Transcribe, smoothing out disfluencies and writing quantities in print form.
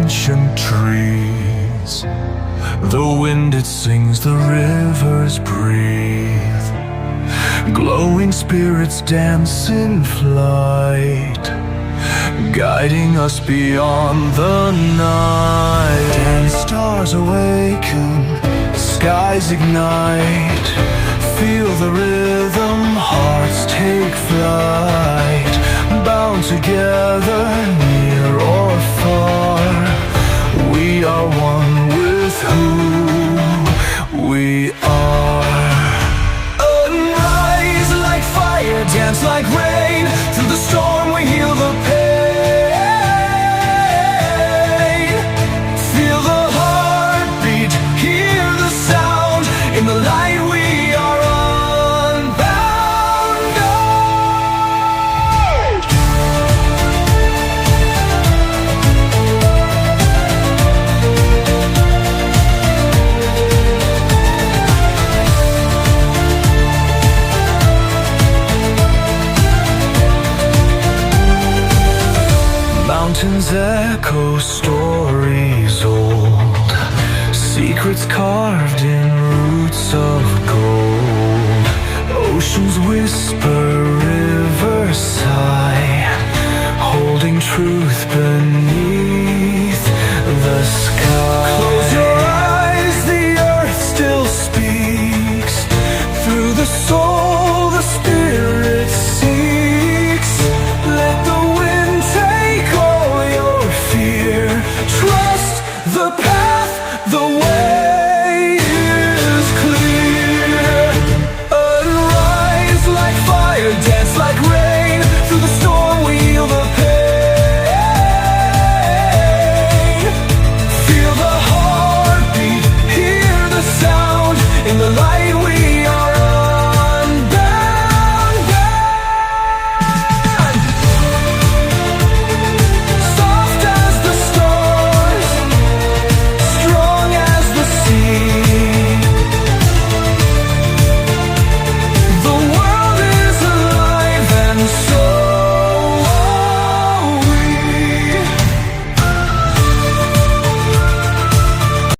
ancient trees. The wind it sings, the rivers breathe. Glowing spirits dance in flight, guiding us beyond the night. And stars awaken, skies ignite. Feel the rhythm, hearts take flight. Bound together, near or far, we are one with who we are. Unrise like fire, dance like rain. Through the storm we heal the pain. Feel the heartbeat, hear the sound. In the light we are unbound. Mountains echo stories old, secrets carved in roots of gold. Oceans whisper, rivers sigh, holding truth beneath